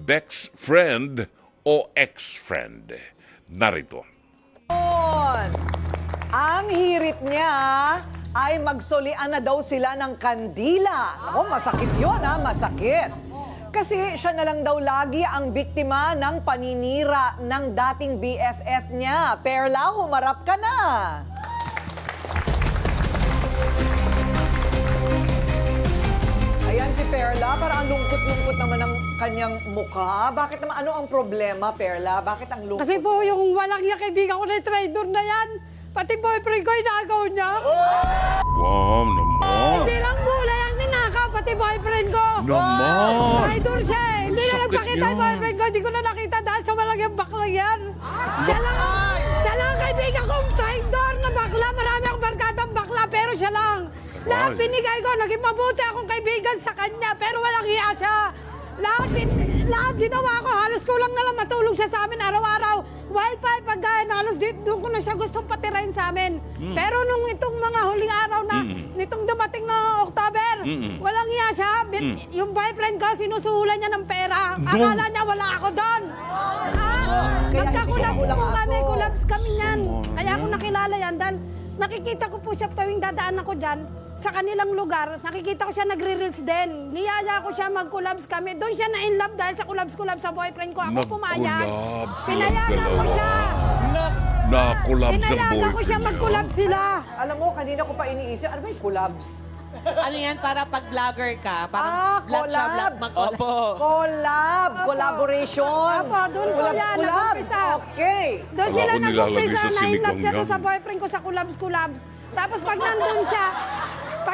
best friend o ex-friend? Narito. Ang hirit niya ay magsolian na daw sila ng kandila. Oh, masakit yun ha, masakit. Kasi siya na lang daw lagi ang biktima ng paninira ng dating BFF niya. Perla, humarap ka na. Ayan si Perla, parang ang lungkot-lungkot naman ng kanyang mukha. Bakit naman, ano ang problema, Perla? Bakit ang lungkot? Kasi po yung walang niya kaibigan ko na traitor na yan. Pati boyfriend ko inagaw niya. Wow, naman. Hindi lang mula yung ninakaw, pati boyfriend ko. Naman. Traitor siya eh. Hindi na Sakit nagpakita yung yan. boyfriend ko. Hindi ko na nakita dahil sa walang yung bakla yan. Siya lang ang kaibigan kong traitor na bakla. Marami akong barkadang bakla pero siya lang. Lahat binigay ko. Naging mabuti akong kaibigan sa kanya pero walang hiya siya. Lahat ginawa ko. Halos kulang na lang matulog siya sa amin araw-araw. Wi-Fi, pagkain, halos doon ko na siya gustong patirahin sa amin. Pero nung itong mga huling araw na, nitong dumating na October, walang hiya siya. Yung boyfriend ko, sinusuhulan niya ng pera. Akala niya wala ako doon. Magka-collapse po kami, collapse kami niyan. Kaya ako nakilala yan dahil nakikita ko po siya tuwing dadaan ako dyan. Sa kanilang lugar, nakikita ko siya nagre-reels din. Niyaya ko siya mag-collabs kami. Doon siya na-in love dahil sa collabs sa boyfriend ko. Ako pumayag. Nag-collab silang Pinayagan ko dalawa. siya. Na-collab sa Pinayagan ko boyfriend siya niya. mag-collab sila. Alam mo, kanina ko pa iniisip, ano ba yung collabs? Ano yan, para pag vlogger ka, parang vlog siya, collab. vlog, mag-collab. Opo. Collab, collaboration. Opo, doon po yan, nag-umpisa. Okay. Doon sila Akala ko nilalagay nag-umpisa, sa na-in love sinigang siya doon yan. sa boyfriend ko sa collabs. Tapos pag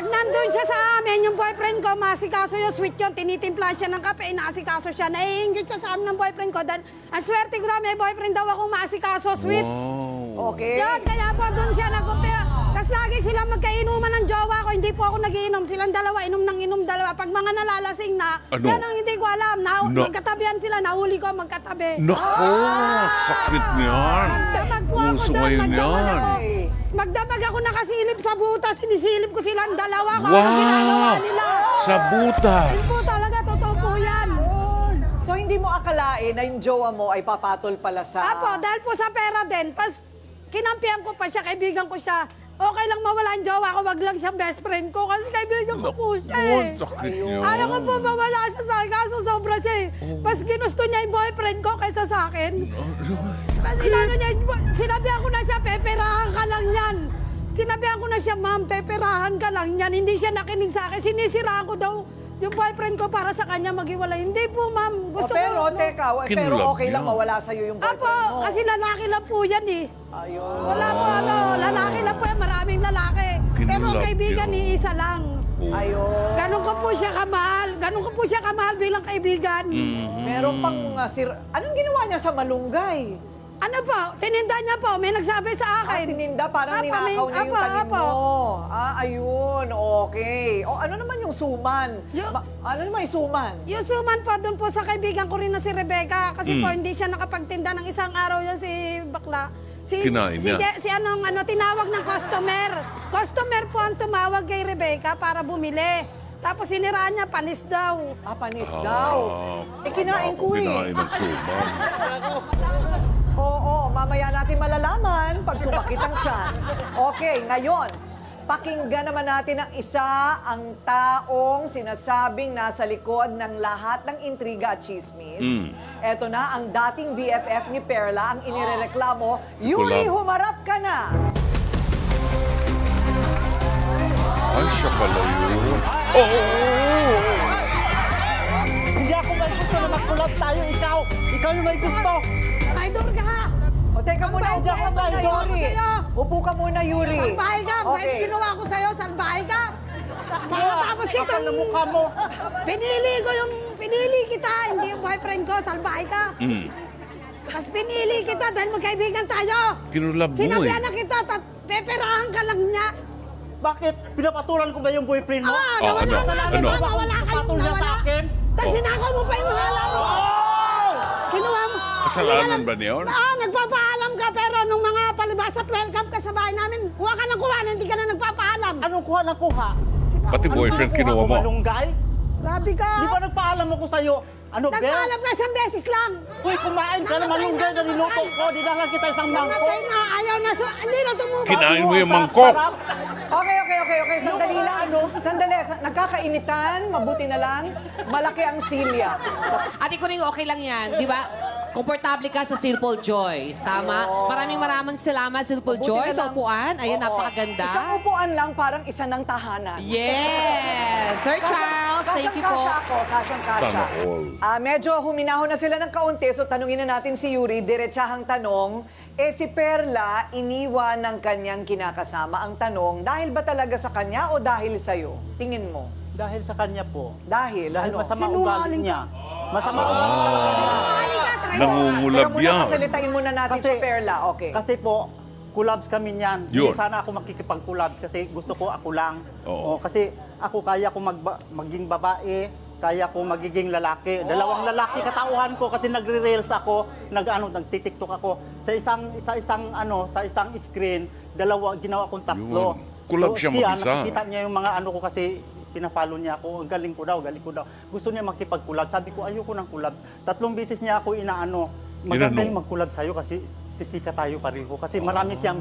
nandun siya sa amin, yung boyfriend ko, maasikaso yung sweet yun, tinitimplan siya ng kape, inaasikaso siya, naiingit siya sa amin ng boyfriend ko. Dahil ang swerte ko na may boyfriend daw akong maasikaso, sweet. Wow. Okay. Yun, kaya po doon siya nag-umpisa. Tapos lagi silang magkainuman ng jowa ko, hindi po ako nagiinom. Silang dalawa, inom ng inom dalawa. Pag mga nalalasing na, Ano? yan ang hindi ko alam. Magkatabihan sila, nahuli ko magkatabi. Nako, sakit niyan. Magdamag po ako Uso doon, ngayon magdamag yan. ako. Magdamag ako nakasilip sa butas, sinisilip ko silang dalawa kung ano ginagawa Wow! nila. Sa butas. Yun po talaga, totoo po yan. So, hindi mo akalain na yung jowa mo ay papatol pala sa... Apo, dahil po sa pera din, pas kinampihan ko pa siya, kaibigan ko siya. Okay lang mawala ang jowa ko, wag lang siyang best friend ko kasi kaibigan ko po siya eh. Sakit niyan. Ayaw ko po mawala siya sa akin, kaso sobra siya eh. Mas ginusto niya yung boyfriend ko kaysa sa akin. Mas inano niya, sinabihan ko na siya, peperahan ka lang yan. Sinabihan ko na siya, ma'am, peperahan ka lang yan. Hindi siya nakinig sa akin, sinisiraan ko daw yung boyfriend ko para sa kanya maghiwalay. Hindi po, ma'am. Gusto pero, ko. teka, pero Kinulab okay lang niya. mawala sa'yo yung boyfriend Apo, mo. kasi lalaki lang po yan eh. Ayun. Wala po lalaki lang po yan, maraming lalaki. Pero ang Kinulab kaibigan niya. ni isa lang. Ayun. Ganon ko po siya kamahal. Ganon ko po siya kamahal bilang kaibigan. Meron pang anong ginawa niya sa malunggay? Ano po? Tininda niya po. May nagsabi sa akin. Tininda, parang Apo, ninakaw niya yung apo, tanim apo. mo. Ayun, okay. O, ano naman yung suman? Ano naman yung suman? Yung suman po, doon po sa kaibigan ko rin na si Rebecca. Kasi po, hindi siya nakapagtinda ng isang araw yan si Bakla. Kinain niya. Si tinawag ng customer. Customer po ang tumawag kay Rebecca para bumili. Tapos siniraan niya, panis daw. Panis daw. Kinain ko eh. Kinain ng suman. Oo, mamaya natin malalaman pag sumakit ang tiyan. Okay, ngayon, pakinggan naman natin ang isa, ang taong sinasabing nasa likod ng lahat ng intriga at chismis. Eto na, ang dating BFF ni Perla, ang inirereklamo, Si Yuri, Kulab. humarap ka na! Ay, siya pala yun. Oh! Hindi ako may gusto na mag-collab tayo, ikaw. Ikaw yung may gusto. Traidor ka! O, teka muna, Ang upo ka bait muna, ko Yuri. sa'yo. Upo ka muna, Yuri. Salbahe ka! Okay. Bait ginawa ko sa'yo, salbahe ka! Tapos Kapal kitang na mukha mo. pinili kita, hindi yung boyfriend ko, salbahe ka. Tapos pinili kita dahil magkaibigan tayo. Kinulab mo Sinabihan eh. na kita, peperahan ka lang niya. Bakit? Pinapatulan ko ba yung boyfriend mo? Nawala ano? nga, Ano? nawala kayo, Patol niya sa nawala. akin? Tapos sinakaw mo pa yung pangalan mo. Kinuha mo. Kasalanan ba niya yun? Nagpapaalam ka, pero nung mga palibas at welcome ka sa bahay namin, kuha ka ng kuha, hindi ka na nagpapaalam. Anong kuha ng kuha? Pati Ano boyfriend ba kinuha ko, mo. malunggay? Grabe ka. Di ba nagpaalam ako sa'yo? Ano, Bes? Nagpaalam ka isang beses lang. Uy, kumain ka na malunggay na niluto ko. Dinala kita isang mangkok. Namatay na, ayaw na, hindi na tumubok. Kinain mo yung mangkok. Okay. Sandali lang. Sandali. Nagkakainitan, mabuti na lang. Malaki ang silya. Ate Kuning, okay lang yan, di ba? Komportable ka sa Simple Joys, tama? Maraming salamat, Simple Mabuti Joys, na lang. sa upuan. Ayan, Oo. napakaganda. Isang upuan lang, parang isa ng tahanan. Yes! Sir Charles, thank you po. Kasyang-kasya. Sana all. Medyo huminahon na sila ng kaunti, so tanungin na natin si Yuri, diretsahang tanong. Si Perla, iniwan ng kanyang kinakasama. Ang tanong, dahil ba talaga sa kanya o dahil sa'yo? Tingin mo. Dahil sa kanya po. Dahil? Dahil Ano? masama ugali Sinungaling niya. Masama ugali Nangungulab Teka muna, yan. pasalitain muna natin si Perla. Okay. Kasi po, collabs kami niyan. Yun. Hindi sana ako makikipag-collabs kasi gusto ko ako lang. Oo. Kasi ako kaya ko maging babae, kaya ko magiging lalaki. Dalawang lalaki katauhan ko kasi nagre-reels ako, nagti-TikTok ako. Sa isang screen, ginawa kong tatlo. Yun. Collab siya mag-isa. Nakikita niya yung mga ko kasi pinapalo niya ako, ang galing ko daw. Gusto niya makipag-collab. Sabi ko, ayoko ng collab. 3 beses niya ako maganda yung mag-collab sa'yo kasi sisika tayo pareho. Kasi marami siyang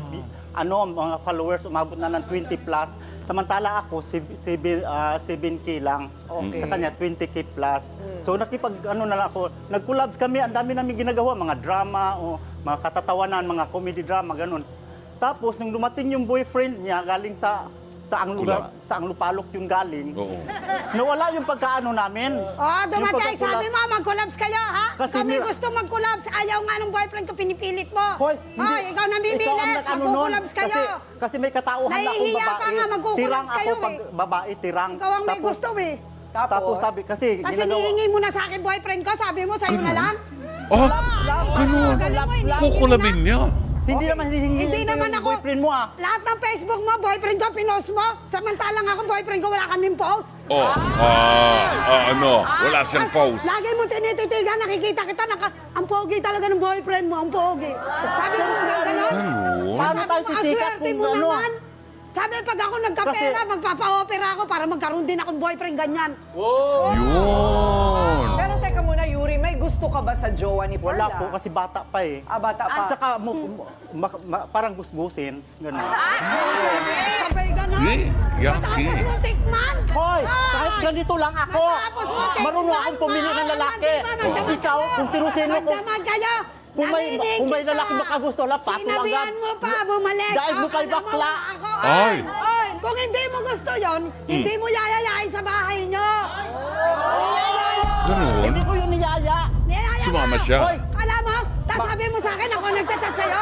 mga followers, umabot na ng 20 plus. Samantala ako, 7K lang. Okay. Sa kanya, 20K plus. So na lang ako. Nag-collabs kami, ang dami namin ginagawa, mga drama, o mga katatawanan, mga comedy drama, ganun. Tapos, nung dumating yung boyfriend niya, galing sa Anglupalok yung galing, Oo. nawala yung pagkaano namin. Dumatay, Yung sabi mo, mag-collabs kayo, ha? Kasi Kami may- gusto mag-collabs, ayaw nga ng boyfriend ko, pinipilit mo. Hoy, Ikaw namimilit, ikaw ang nag-ano nun. mag-collabs kayo. Kasi may katauhan na akong Nahihiya babae. ka nga, mag-collabs Tirang ako kayo, pag babae, tirang. Ikaw ang may gusto, eh. Tapos sabi, kasi Kasi nihingi mo na sa akin boyfriend ko, sabi mo, sa'yo na lang. Ganun. Galing mo, hinihingi mo Kukulabin na. niya. Hindi naman hihingi Hindi naman yung ako. boyfriend mo ah. Lahat ng Facebook mo, boyfriend ko, pinost mo. Samantalang ako, boyfriend ko, wala kaming post. Wala siyang post. Lagi mo tinititigan, nakikita kita, ang pogi talaga ng boyfriend mo, ang pogi. Sabi mo, gano'n. Ganun. Paano tayo Sabi mo, sisikat aswerte kung mo ano? naman. Sabi, pag ako nagkapera, Kasi- magpapa-opera ako para magkaroon din akong boyfriend ganyan. Yun. Pero teka muna, Yuri, may gusto ka ba sa jowa ni Perla? Wala po kasi bata pa eh. Bata pa. At saka parang gusgusin. Ganun. Sabay gano'n. Yaki. Matapos mo tikman. Hoy, Ay! kahit ganito lang ako. Matapos mo tikman. Marunong akong pumili ng lalaki. Magdamag Ikaw, kung sino-sino ko. Magdamag kayo. Kung may Narinig lalaki kita. makagusto, lapat mo lang. Sinabihan mo pa, bumalik. Dahil mo pa'y Akala bakla. Ako, Ay. Oy, kung hindi mo gusto yon, hindi mo yayayain sa bahay nyo. Ganun. Hindi ko yun niyaya. Niyayaya Sumama ka. siya. Hoy, Alam mo, tapos sabi mo sa akin, ako nagchat-chat sa'yo.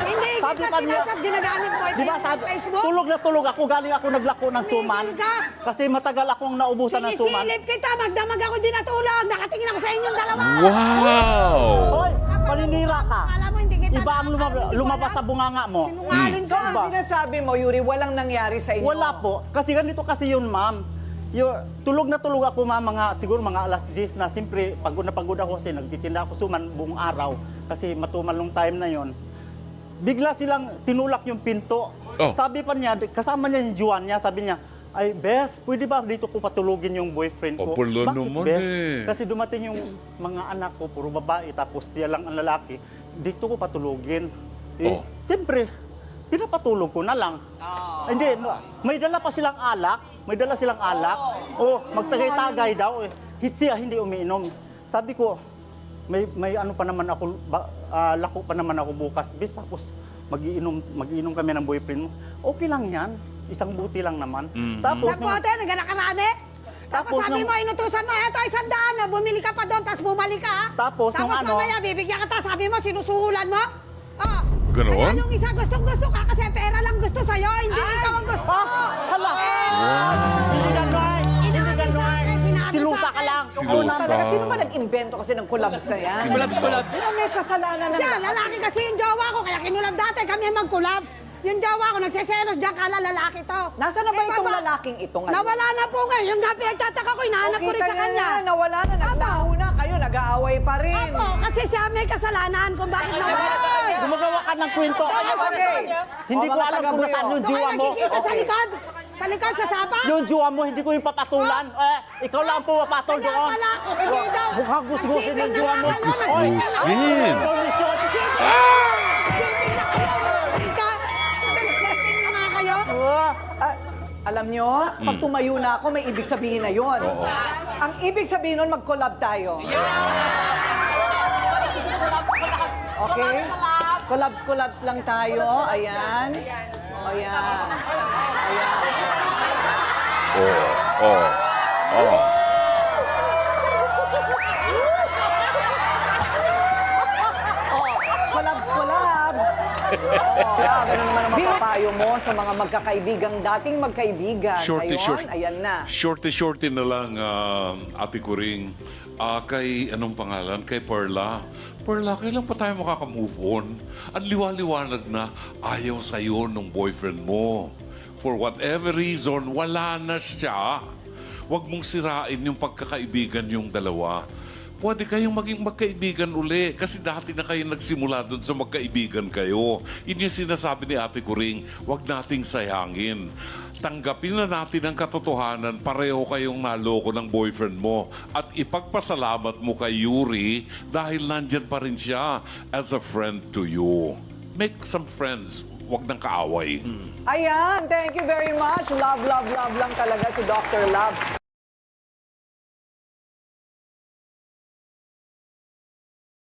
Hindi Sabi kita pa niya- sinasab, ginagamit mo Di ba sabi, Facebook. tulog na tulog ako, galing ako naglako ng suman. Tumigil ka. Kasi matagal akong naubusan ng suman. Sinisilip kita, magdamag ako din natulog. Nakatingin ako sa inyong dalawa. Wow. Hoy, paninira ka. Alam mo, hindi kita. Iba ang alam, hindi ko lumabas alam. sa bunganga mo. Sinungaling So, ka. ang sinasabi mo, Yuri, walang nangyari sa inyo? Wala po. Kasi ganito kasi yun, ma'am. Tulog na tulog ako, ma'am, siguro mga alas 10 na. Siyempre, pagod na pagod ako kasi nagtitinda ako suman buong araw. Kasi matumal nung time na yon. Bigla silang tinulak yung pinto. Oh. Sabi pa niya, kasama niya yung juwan niya, sabi niya, ay, Bes, pwede ba dito ko patulugin yung boyfriend ko? Pala Bakit, naman Bes? eh. Kasi dumating yung mga anak ko, puro babae, tapos siya lang ang lalaki. Dito ko patulugin. Oh. Siyempre, pinapatulog ko na lang. Hindi, may dala pa silang alak. May dala silang alak. Magtagay-tagay daw. Siya hindi umiinom. Sabi ko, may ano pa naman ako, lako pa naman ako bukas. Bis, tapos magiinom kami ng boyfriend mo. Okay lang yan. Isang buti lang naman. Tapos, Sa pote, naganakarami. Tapos Tapos sabi nung- mo, inutusan mo, eto, 100 na, bumili ka pa doon, tapos bumalik ka. ha? Tapos nung ano- mamaya, bibigyan ka, tapos sabi mo, sinusuhulan mo. Oh. Ganon? Kaya yung isa gustong-gusto ka kasi pera lang gusto sa'yo, hindi ikaw ang gusto. hala! Hindi ganon! Hindi Inamin sa ganon! akin, sinabi Silusa sa ka akin. lang! Silusa. Oo na talaga. Sino ba nag-invento kasi ng collabs na yan? Collabs. May kasalanan ng Siya, lahat. lalaki kasi yung jowa ko, kaya kinulab dati kami mag-collabs. Yung jowa ko, nagseselos dyan, kala lalaki to. Nasaan na ba Eh, itong baba- lalaking ito ngayon? Nawala na po ngayon. Yung nga pinagtataka ko, hinahanap ko rin Kita sa niya kanya. na, nawala na, naglaho na. Kayo, nag-aaway pa rin. Opo, kasi siya may kasalanan kung bakit nawala. Gumagawa ka ng kwento. Okay. Hindi O, ko mga alam kung taga-buyo. nasaan yung Doon jiwa kayo mo. nakikita sa Okay. likod. Sa likod, sa sapa? Yung jowa mo, hindi ko yung papatulan. Ikaw lang ang pumapatol Kaya doon. pala, hindi daw. Mukhang gusgusin ng Isipin jowa mo. naman kayo, Oy, Gusgusin. kondisyon. Isipin na kayo. Isipin na nga kayo. Alam nyo, pag tumayo na ako, may ibig sabihin na yon. Oo. Ang ibig sabihin nun, mag-collab tayo. Okay? Collabs lang tayo. Ayan. Ayan. Ayan. Oh. Oh, collabs. Ano naman ang mapapayo mo sa mga magkakaibigang dating magkaibigan. Ngayon, ayan na. Shorty na lang, ate ko ring. Kay, anong pangalan? Kay Perla. Perla, kailan pa tayo makaka-move on? Ang liwa-liwanag na ayaw sa'yo nung boyfriend mo. For whatever reason, wala na siya. Huwag mong sirain yung pagkakaibigan yung dalawa. Pwede kayong maging magkaibigan uli kasi dati na kayo nagsimula doon sa magkaibigan kayo. Yun yung sinasabi ni Ate Kuring, huwag nating sayangin. Tanggapin na natin ang katotohanan, pareho kayong naloko ng boyfriend mo. At ipagpasalamat mo kay Yuri dahil nandyan pa rin siya as a friend to you. Make some friends, huwag nang kaaway. Ayan, thank you very much. Love lang talaga si Dr. Love.